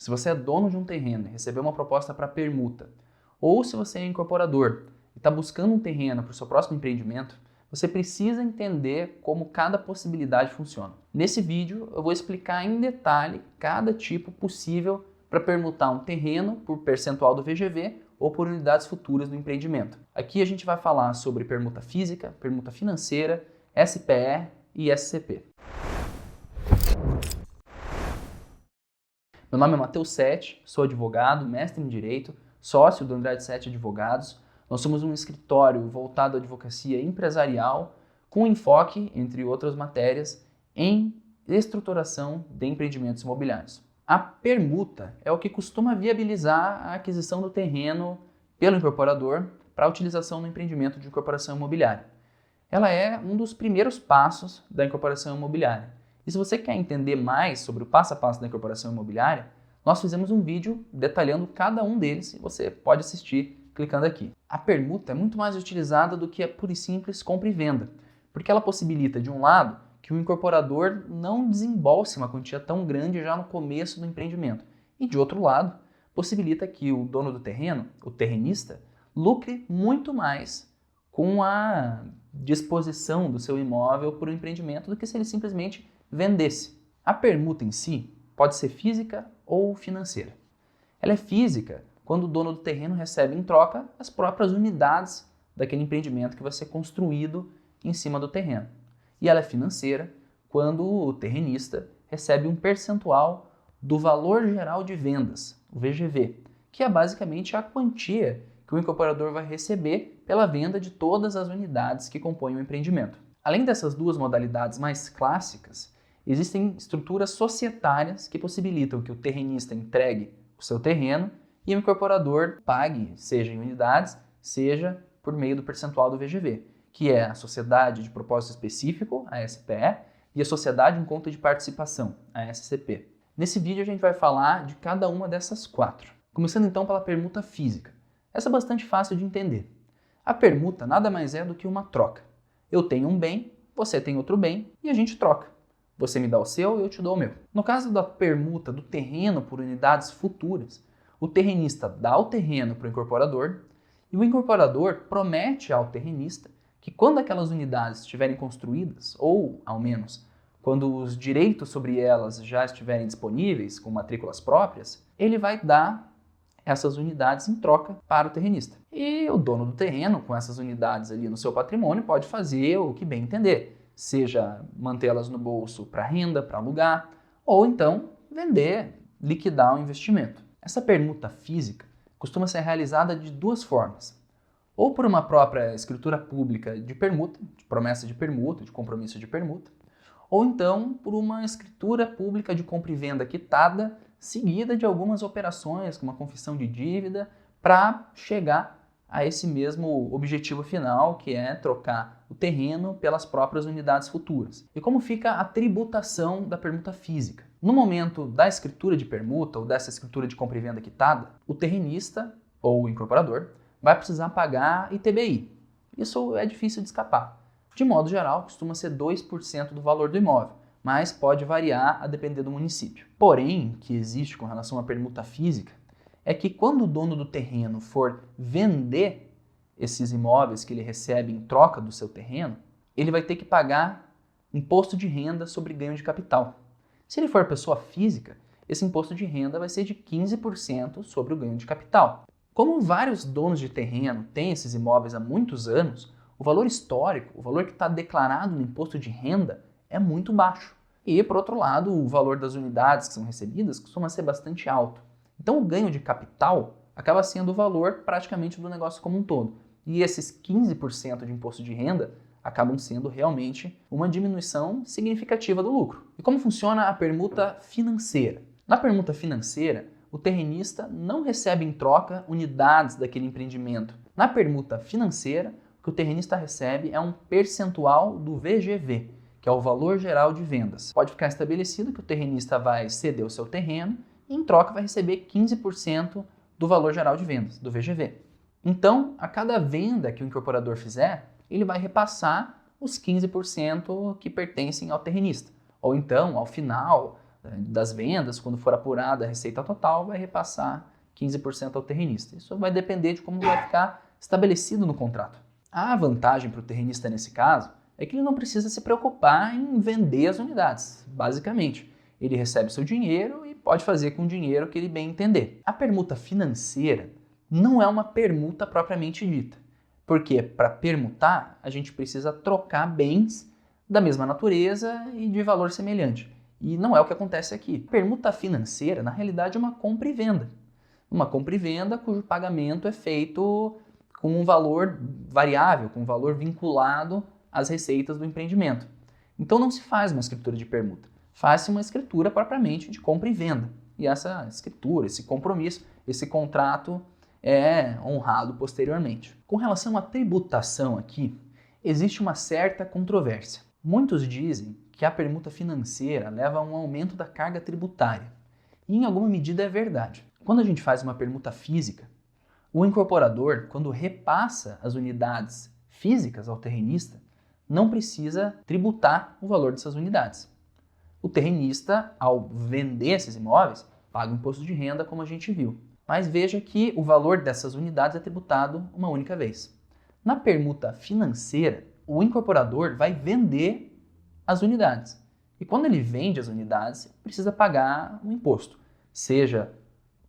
Se você é dono de um terreno e recebeu uma proposta para permuta, ou se você é incorporador e está buscando um terreno para o seu próximo empreendimento, você precisa entender como cada possibilidade funciona. Nesse vídeo eu vou explicar em detalhe cada tipo possível para permutar um terreno por percentual do VGV ou por unidades futuras do empreendimento. Aqui a gente vai falar sobre permuta física, permuta financeira, SPE e SCP. Meu nome é Matheus Sete, sou advogado, mestre em Direito, sócio do Andrade Sete Advogados. Nós somos um escritório voltado à advocacia empresarial com enfoque, entre outras matérias, em estruturação de empreendimentos imobiliários. A permuta é o que costuma viabilizar a aquisição do terreno pelo incorporador para a utilização no empreendimento de incorporação imobiliária. Ela é um dos primeiros passos da incorporação imobiliária. E se você quer entender mais sobre o passo a passo da incorporação imobiliária, nós fizemos um vídeo detalhando cada um deles e você pode assistir clicando aqui. A permuta é muito mais utilizada do que a pura e simples compra e venda, porque ela possibilita, de um lado, que o incorporador não desembolse uma quantia tão grande já no começo do empreendimento. E, de outro lado, possibilita que o dono do terreno, o terrenista, lucre muito mais com a disposição do seu imóvel para o empreendimento do que se ele simplesmente vendesse. A permuta em si pode ser física ou financeira. Ela é física quando o dono do terreno recebe em troca as próprias unidades daquele empreendimento que vai ser construído em cima do terreno. E ela é financeira quando o terrenista recebe um percentual do valor geral de vendas, o VGV, que é basicamente a quantia que o incorporador vai receber pela venda de todas as unidades que compõem o empreendimento. Além dessas duas modalidades mais clássicas, existem estruturas societárias que possibilitam que o terrenista entregue o seu terreno e o incorporador pague, seja em unidades, seja por meio do percentual do VGV, que é a Sociedade de Propósito Específico, a SPE, e a Sociedade em Conta de Participação, a SCP. Nesse vídeo a gente vai falar de cada uma dessas quatro. Começando então pela permuta física. Essa é bastante fácil de entender. A permuta nada mais é do que uma troca. Eu tenho um bem, você tem outro bem e a gente troca. Você me dá o seu e eu te dou o meu. No caso da permuta do terreno por unidades futuras, o terrenista dá o terreno para o incorporador e o incorporador promete ao terrenista que quando aquelas unidades estiverem construídas, ou ao menos quando os direitos sobre elas já estiverem disponíveis com matrículas próprias, ele vai dar essas unidades em troca para o terrenista. E o dono do terreno, com essas unidades ali no seu patrimônio, pode fazer o que bem entender, seja mantê-las no bolso para renda, para alugar, ou então vender, liquidar o investimento. Essa permuta física costuma ser realizada de duas formas. Ou por uma própria escritura pública de permuta, de promessa de permuta, de compromisso de permuta, ou então por uma escritura pública de compra e venda quitada, seguida de algumas operações, como a confissão de dívida, para chegar a esse mesmo objetivo final, que é trocar o terreno pelas próprias unidades futuras. E como fica a tributação da permuta física? No momento da escritura de permuta, ou dessa escritura de compra e venda quitada, o terrenista, ou o incorporador, vai precisar pagar ITBI. Isso é difícil de escapar. De modo geral, costuma ser 2% do valor do imóvel, mas pode variar a depender do município. Porém, o que existe com relação à permuta física é que quando o dono do terreno for vender esses imóveis que ele recebe em troca do seu terreno, ele vai ter que pagar imposto de renda sobre ganho de capital. Se ele for pessoa física, esse imposto de renda vai ser de 15% sobre o ganho de capital. Como vários donos de terreno têm esses imóveis há muitos anos, o valor histórico, o valor que está declarado no imposto de renda, é muito baixo. E, por outro lado, o valor das unidades que são recebidas costuma ser bastante alto. Então, o ganho de capital acaba sendo o valor praticamente do negócio como um todo. E esses 15% de imposto de renda acabam sendo realmente uma diminuição significativa do lucro. E como funciona a permuta financeira? Na permuta financeira, o terrenista não recebe em troca unidades daquele empreendimento. Na permuta financeira, o que o terrenista recebe é um percentual do VGV, que é o valor geral de vendas. Pode ficar estabelecido que o terrenista vai ceder o seu terreno e, em troca, vai receber 15% do valor geral de vendas, do VGV. Então, a cada venda que o incorporador fizer, ele vai repassar os 15% que pertencem ao terrenista. Ou então, ao final das vendas, quando for apurada a receita total, vai repassar 15% ao terrenista. Isso vai depender de como vai ficar estabelecido no contrato. A vantagem para o terrenista nesse caso é que ele não precisa se preocupar em vender as unidades, basicamente. Ele recebe seu dinheiro e pode fazer com o dinheiro que ele bem entender. A permuta financeira não é uma permuta propriamente dita, porque para permutar a gente precisa trocar bens da mesma natureza e de valor semelhante. E não é o que acontece aqui. A permuta financeira, na realidade, é uma compra e venda. Uma compra e venda cujo pagamento é feito com um valor variável, com um valor vinculado às receitas do empreendimento. Então não se faz uma escritura de permuta, faz-se uma escritura propriamente de compra e venda. E essa escritura, esse compromisso, esse contrato é honrado posteriormente. Com relação à tributação aqui, existe uma certa controvérsia. Muitos dizem que a permuta financeira leva a um aumento da carga tributária. E em alguma medida é verdade. Quando a gente faz uma permuta física, o incorporador, quando repassa as unidades físicas ao terrenista, não precisa tributar o valor dessas unidades. O terrenista, ao vender esses imóveis, paga o imposto de renda, como a gente viu. Mas veja que o valor dessas unidades é tributado uma única vez. Na permuta financeira, o incorporador vai vender as unidades. E quando ele vende as unidades, precisa pagar um imposto, seja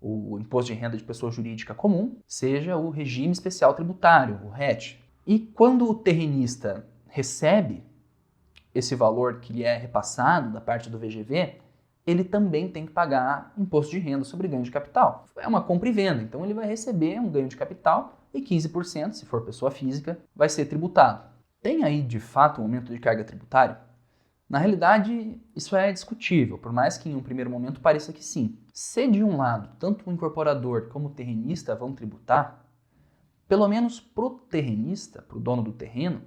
o imposto de renda de pessoa jurídica comum, seja o regime especial tributário, o RET. E quando o terrenista recebe esse valor que lhe é repassado da parte do VGV, ele também tem que pagar imposto de renda sobre ganho de capital. É uma compra e venda, então ele vai receber um ganho de capital e 15%, se for pessoa física, vai ser tributado. Tem aí, de fato, um aumento de carga tributária? Na realidade, isso é discutível, por mais que em um primeiro momento pareça que sim. Se de um lado, tanto o incorporador como o terrenista vão tributar, pelo menos para o terrenista, para o dono do terreno,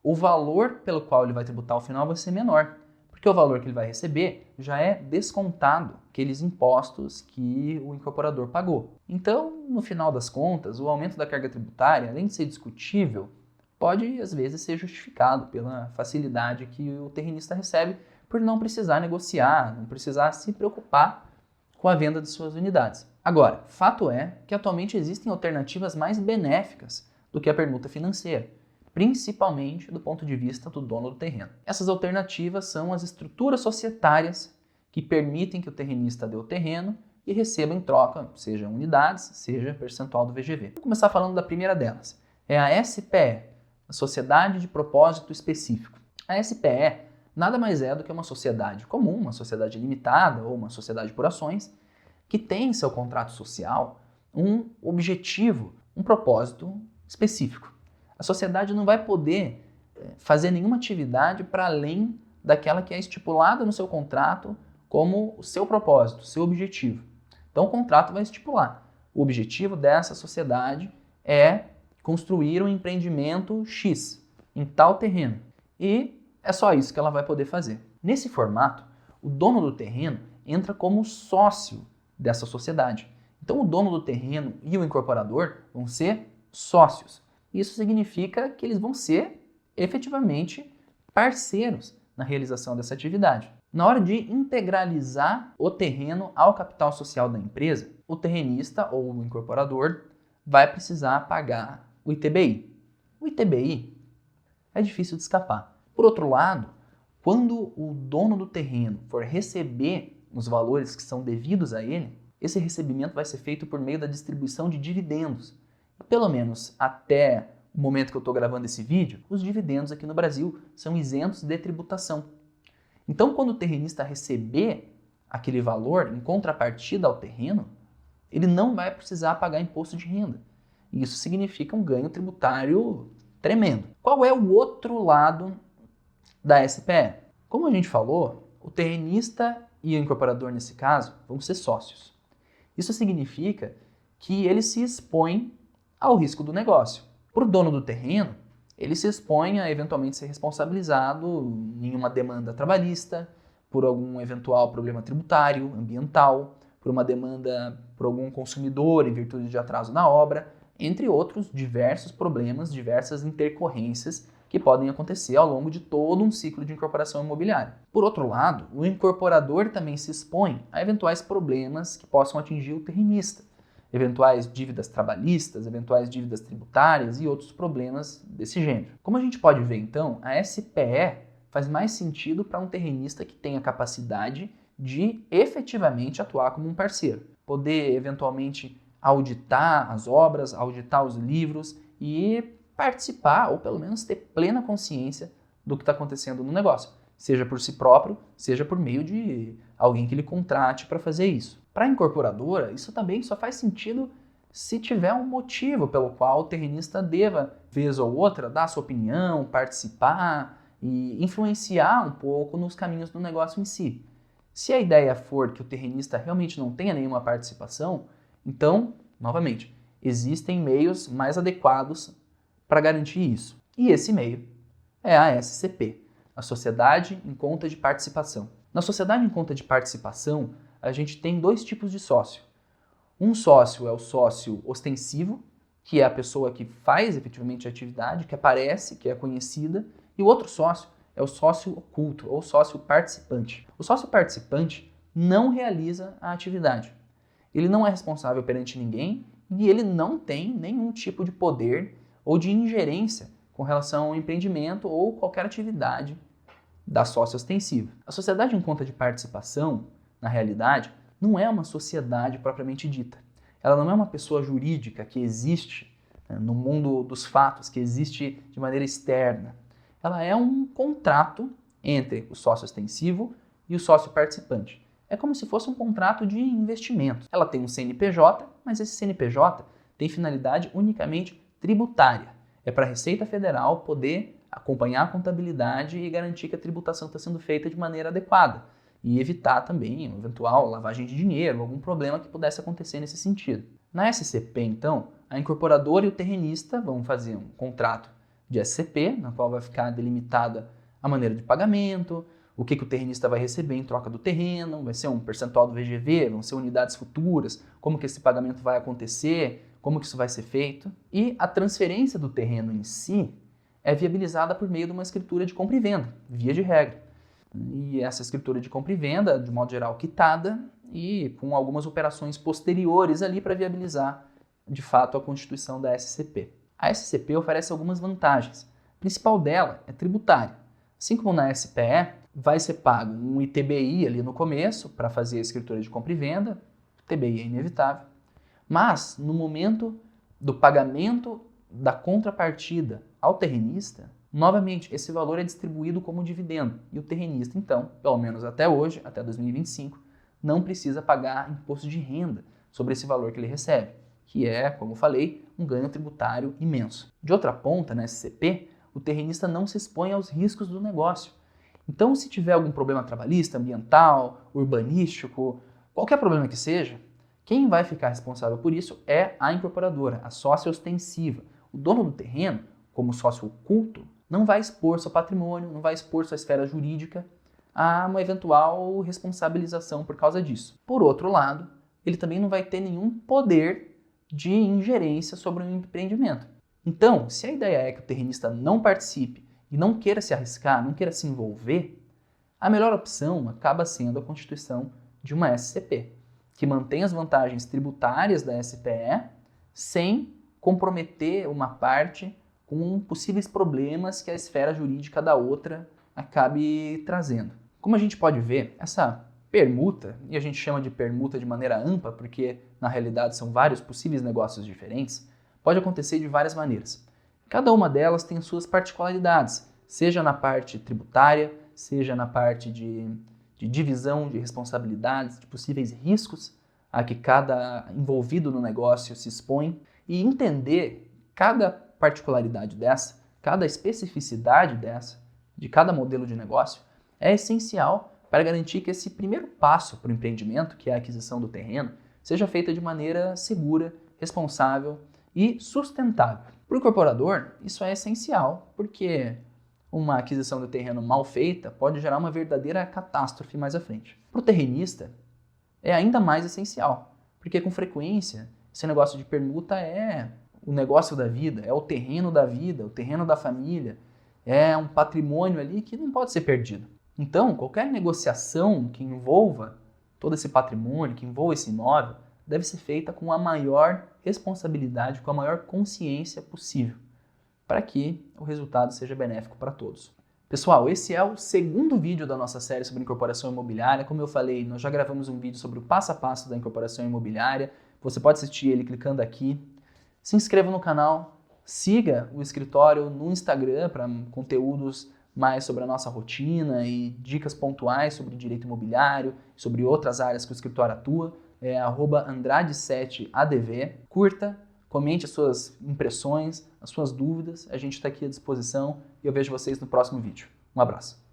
o valor pelo qual ele vai tributar ao final vai ser menor, porque o valor que ele vai receber já é descontado aqueles impostos que o incorporador pagou. Então, no final das contas, o aumento da carga tributária, além de ser discutível, pode às vezes ser justificado pela facilidade que o terrenista recebe por não precisar negociar, não precisar se preocupar com a venda de suas unidades. Agora, fato é que atualmente existem alternativas mais benéficas do que a permuta financeira, principalmente do ponto de vista do dono do terreno. Essas alternativas são as estruturas societárias que permitem que o terrenista dê o terreno e receba em troca, seja unidades, seja percentual do VGV. Vamos começar falando da primeira delas. É a SPE, a Sociedade de Propósito Específico. A SPE nada mais é do que uma sociedade comum, uma sociedade limitada ou uma sociedade por ações, que tem em seu contrato social um objetivo, um propósito específico. A sociedade não vai poder fazer nenhuma atividade para além daquela que é estipulada no seu contrato como o seu propósito, o seu objetivo. Então o contrato vai estipular. O objetivo dessa sociedade é construir um empreendimento X em tal terreno. E é só isso que ela vai poder fazer. Nesse formato, o dono do terreno entra como sócio dessa sociedade. Então o dono do terreno e o incorporador vão ser sócios. Isso significa que eles vão ser efetivamente parceiros na realização dessa atividade. Na hora de integralizar o terreno ao capital social da empresa, o terrenista ou o incorporador vai precisar pagar o ITBI. O ITBI é difícil de escapar. Por outro lado, quando o dono do terreno for receber os valores que são devidos a ele, esse recebimento vai ser feito por meio da distribuição de dividendos. Pelo menos até o momento que eu estou gravando esse vídeo, os dividendos aqui no Brasil são isentos de tributação. Então, quando o terrenista receber aquele valor em contrapartida ao terreno, ele não vai precisar pagar imposto de renda. E isso significa um ganho tributário tremendo. Qual é o outro lado da SPE? Como a gente falou, o terrenista e o incorporador, nesse caso, vão ser sócios. Isso significa que eles se expõem ao risco do negócio. Para o dono do terreno, ele se expõe a eventualmente ser responsabilizado em uma demanda trabalhista, por algum eventual problema tributário, ambiental, por uma demanda por algum consumidor em virtude de atraso na obra, entre outros diversos problemas, diversas intercorrências que podem acontecer ao longo de todo um ciclo de incorporação imobiliária. Por outro lado, o incorporador também se expõe a eventuais problemas que possam atingir o terrenista, eventuais dívidas trabalhistas, eventuais dívidas tributárias e outros problemas desse gênero. Como a gente pode ver então, a SPE faz mais sentido para um terrenista que tenha capacidade de efetivamente atuar como um parceiro, poder eventualmente auditar as obras, auditar os livros e participar, ou pelo menos ter plena consciência do que está acontecendo no negócio, seja por si próprio, seja por meio de alguém que ele contrate para fazer isso. Para a incorporadora, isso também só faz sentido se tiver um motivo pelo qual o terrenista deva, vez ou outra, dar sua opinião, participar e influenciar um pouco nos caminhos do negócio em si. Se a ideia for que o terrenista realmente não tenha nenhuma participação, então, novamente, existem meios mais adequados para garantir isso. E esse meio é a SCP, a Sociedade em Conta de Participação. Na Sociedade em Conta de Participação, a gente tem dois tipos de sócio. Um sócio é o sócio ostensivo, que é a pessoa que faz efetivamente a atividade, que aparece, que é conhecida, e o outro sócio é o sócio oculto, ou sócio participante. O sócio participante não realiza a atividade. Ele não é responsável perante ninguém e ele não tem nenhum tipo de poder ou de ingerência com relação ao empreendimento ou qualquer atividade da sócia ostensiva. A sociedade em conta de participação, na realidade, não é uma sociedade propriamente dita. Ela não é uma pessoa jurídica que existe no mundo dos fatos, que existe de maneira externa. Ela é um contrato entre o sócio ostensivo e o sócio participante. É como se fosse um contrato de investimento. Ela tem um CNPJ, mas esse CNPJ tem finalidade unicamente tributária. É para a Receita Federal poder acompanhar a contabilidade e garantir que a tributação está sendo feita de maneira adequada e evitar também uma eventual lavagem de dinheiro, algum problema que pudesse acontecer nesse sentido. Na SCP, então, a incorporadora e o terrenista vão fazer um contrato de SCP, na qual vai ficar delimitada a maneira de pagamento, o que o terrenista vai receber em troca do terreno, vai ser um percentual do VGV, vão ser unidades futuras, como que esse pagamento vai acontecer, como que isso vai ser feito. E a transferência do terreno em si é viabilizada por meio de uma escritura de compra e venda, via de regra. E essa escritura de compra e venda, de modo geral, quitada e com algumas operações posteriores ali para viabilizar, de fato, a constituição da SCP. A SCP oferece algumas vantagens. A principal dela é tributária. Assim como na SPE, vai ser pago um ITBI ali no começo para fazer a escritura de compra e venda, o ITBI é inevitável, mas no momento do pagamento da contrapartida ao terrenista, novamente esse valor é distribuído como dividendo e o terrenista, então, pelo menos até hoje, até 2025, não precisa pagar imposto de renda sobre esse valor que ele recebe, que é, como falei, um ganho tributário imenso. De outra ponta, na SCP, o terrenista não se expõe aos riscos do negócio. Então, se tiver algum problema trabalhista, ambiental, urbanístico, qualquer problema que seja, quem vai ficar responsável por isso é a incorporadora, a sócia ostensiva. O dono do terreno, como sócio oculto, não vai expor seu patrimônio, não vai expor sua esfera jurídica a uma eventual responsabilização por causa disso. Por outro lado, ele também não vai ter nenhum poder de ingerência sobre o empreendimento. Então, se a ideia é que o terrenista não participe e não queira se arriscar, não queira se envolver, a melhor opção acaba sendo a constituição de uma SCP, que mantém as vantagens tributárias da SPE sem comprometer uma parte com possíveis problemas que a esfera jurídica da outra acabe trazendo. Como a gente pode ver, essa permuta, e a gente chama de permuta de maneira ampla porque na realidade são vários possíveis negócios diferentes, pode acontecer de várias maneiras. Cada uma delas tem suas particularidades, seja na parte tributária, seja na parte de divisão de responsabilidades, de possíveis riscos a que cada envolvido no negócio se expõe, e entender cada particularidade dessa, cada especificidade dessa, de cada modelo de negócio, é essencial para garantir que esse primeiro passo para o empreendimento, que é a aquisição do terreno, seja feita de maneira segura, responsável e sustentável. Para o incorporador, isso é essencial, porque uma aquisição do terreno mal feita pode gerar uma verdadeira catástrofe mais à frente. Para o terrenista, é ainda mais essencial, porque com frequência esse negócio de permuta é o negócio da vida, é o terreno da vida, o terreno da família, É um patrimônio ali que não pode ser perdido. Então, qualquer negociação que envolva todo esse patrimônio, que envolva esse imóvel, deve ser feita com a maior responsabilidade, com a maior consciência possível, para que o resultado seja benéfico para todos. Pessoal, esse é o segundo vídeo da nossa série sobre incorporação imobiliária. Como eu falei, nós já gravamos um vídeo sobre o passo a passo da incorporação imobiliária. Você pode assistir ele clicando aqui. Se inscreva no canal, siga o escritório no Instagram para conteúdos mais sobre a nossa rotina e dicas pontuais sobre direito imobiliário, sobre outras áreas que o escritório atua. É @andrade7adv. Curta, comente as suas impressões, as suas dúvidas. A gente está aqui à disposição e eu vejo vocês no próximo vídeo. Um abraço.